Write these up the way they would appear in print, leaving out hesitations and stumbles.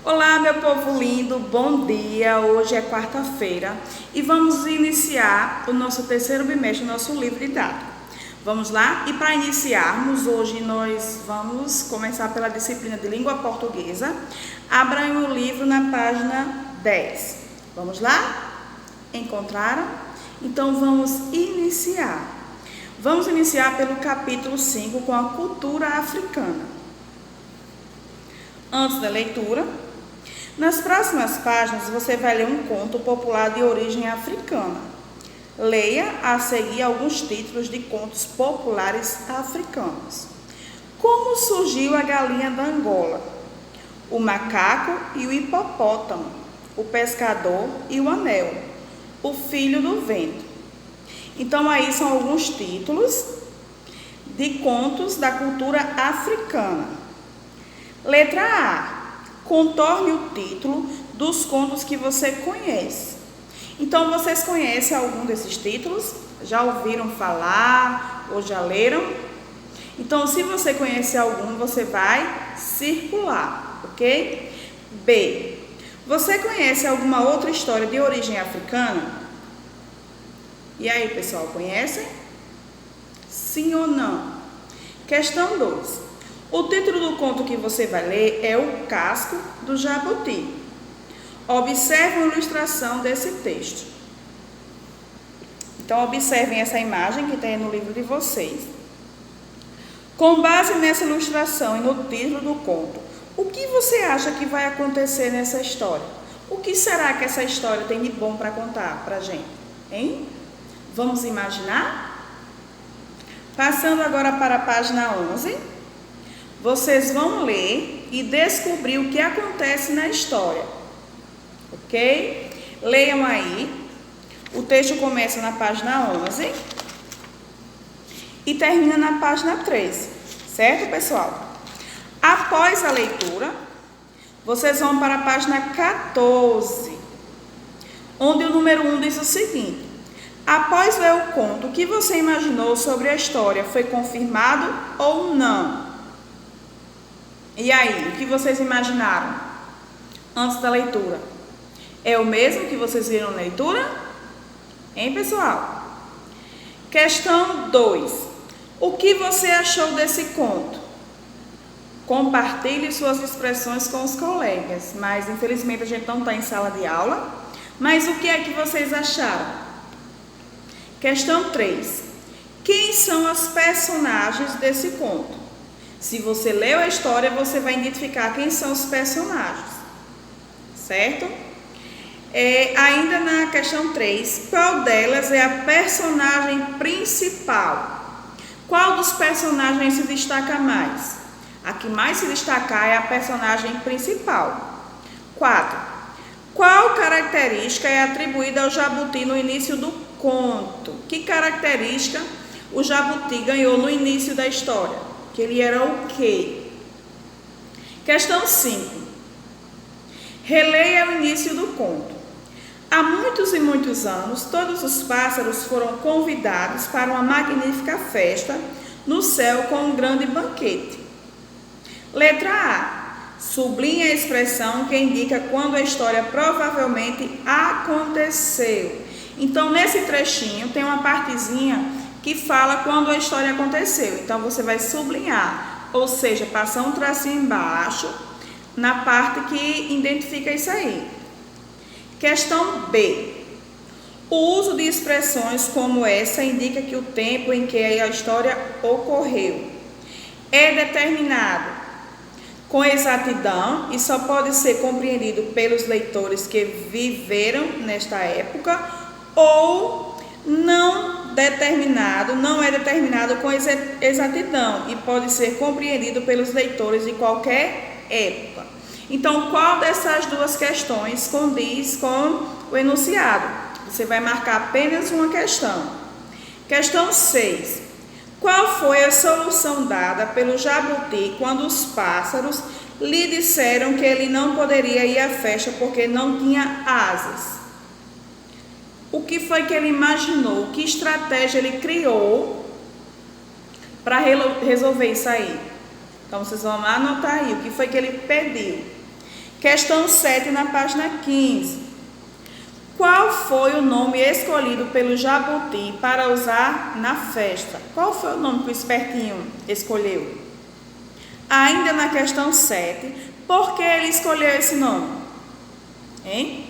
Olá, meu povo lindo, bom dia. Hoje é quarta-feira e vamos iniciar o nosso terceiro bimestre, nosso livro didático. Vamos lá? E para iniciarmos, hoje nós vamos começar pela disciplina de língua portuguesa. Abram o livro na página 10. Vamos lá? Encontraram? Então vamos iniciar. Vamos iniciar pelo capítulo 5 com a cultura africana. Antes da leitura, nas próximas páginas você vai ler um conto popular de origem africana. Leia a seguir alguns títulos de contos populares africanos. Como surgiu a galinha da Angola? O macaco e o hipopótamo, o pescador e o anel, o filho do vento. Então aí são alguns títulos de contos da cultura africana. Letra A. Contorne o título dos contos que você conhece. Então, vocês conhecem algum desses títulos? Já ouviram falar ou já leram? Então, se você conhecer algum, você vai circular, ok? B. Você conhece alguma outra história de origem africana? E aí, pessoal, conhecem? Sim ou não? Questão 2. O título do conto que você vai ler é O Casco do Jabuti. Observe a ilustração desse texto. Então, observem essa imagem que tem no livro de vocês. Com base nessa ilustração e no título do conto, o que você acha que vai acontecer nessa história? O que será que essa história tem de bom para contar para a gente? Hein? Vamos imaginar? Passando agora para a página 11. Vocês vão ler e descobrir o que acontece na história, ok? Leiam aí. O texto começa na página 11 e termina na página 13, certo, pessoal? Após a leitura, vocês vão para a página 14, onde o número 1 diz o seguinte: após ler o conto, o que você imaginou sobre a história foi confirmado ou não? E aí, o que vocês imaginaram antes da leitura? É o mesmo que vocês viram na leitura? Hein, pessoal? Questão 2. O que você achou desse conto? Compartilhe suas expressões com os colegas. Mas, infelizmente, a gente não está em sala de aula. Mas o que é que vocês acharam? Questão 3. Quem são os personagens desse conto? Se você leu a história, você vai identificar quem são os personagens, certo? Ainda na questão 3, qual delas é a personagem principal? Qual dos personagens se destaca mais? A que mais se destacar é a personagem principal. 4. Qual característica é atribuída ao jabuti no início do conto? Que característica o jabuti ganhou no início da história? Que ele era o quê? Questão 5. Releia o início do conto. Há muitos e muitos anos, todos os pássaros foram convidados para uma magnífica festa no céu com um grande banquete. Letra A. Sublinhe a expressão que indica quando a história provavelmente aconteceu. Então, nesse trechinho, tem uma partezinha que fala quando a história aconteceu. Então, você vai sublinhar, ou seja, passar um tracinho embaixo na parte que identifica isso aí. Questão B. O uso de expressões como essa indica que o tempo em que a história ocorreu é determinado com exatidão e só pode ser compreendido pelos leitores que viveram nesta época, ou não é determinado com exatidão e pode ser compreendido pelos leitores de qualquer época. Então, qual dessas duas questões condiz com o enunciado? Você vai marcar apenas uma questão. Questão 6. Qual foi a solução dada pelo jabuti quando os pássaros lhe disseram que ele não poderia ir à festa porque não tinha asas? O que foi que ele imaginou? Que estratégia ele criou para resolver isso aí? Então, vocês vão anotar aí o que foi que ele pediu. Questão 7, na página 15. Qual foi o nome escolhido pelo jabuti para usar na festa? Qual foi o nome que o espertinho escolheu? Ainda na questão 7, por que ele escolheu esse nome? Hein?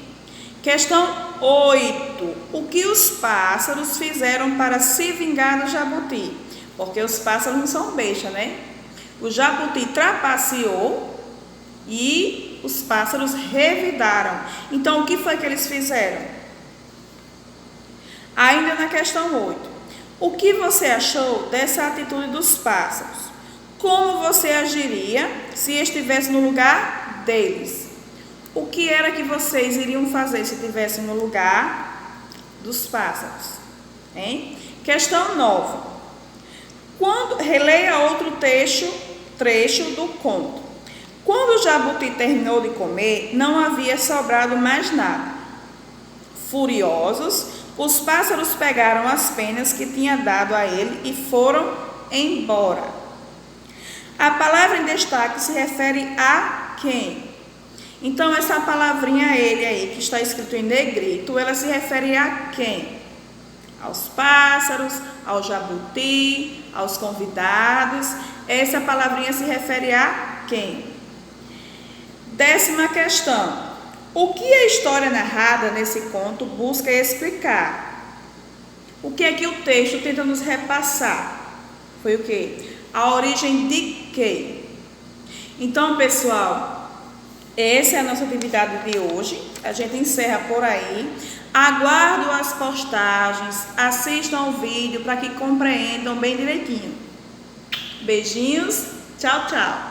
Questão 8. O que os pássaros fizeram para se vingar do jabuti? Porque os pássaros não são besta, né? O jabuti trapaceou e os pássaros revidaram. Então, o que foi que eles fizeram? Ainda na questão 8. O que você achou dessa atitude dos pássaros? Como você agiria se estivesse no lugar deles? O que era que vocês iriam fazer se estivessem no lugar dos pássaros? Hein? Questão 9. Releia outro trecho do conto. Quando o jabuti terminou de comer, não havia sobrado mais nada. Furiosos, os pássaros pegaram as penas que tinha dado a ele e foram embora. A palavra em destaque se refere a quem? Então, essa palavrinha ele aí, que está escrito em negrito, ela se refere a quem? Aos pássaros, ao jabuti, aos convidados. Essa palavrinha se refere a quem? 10ª questão. O que a história narrada nesse conto busca explicar? O que é que o texto tenta nos repassar? Foi o quê? A origem de quê? Então, pessoal, essa é a nossa atividade de hoje. A gente encerra por aí. Aguardo as postagens, assistam o vídeo para que compreendam bem direitinho. Beijinhos, tchau, tchau.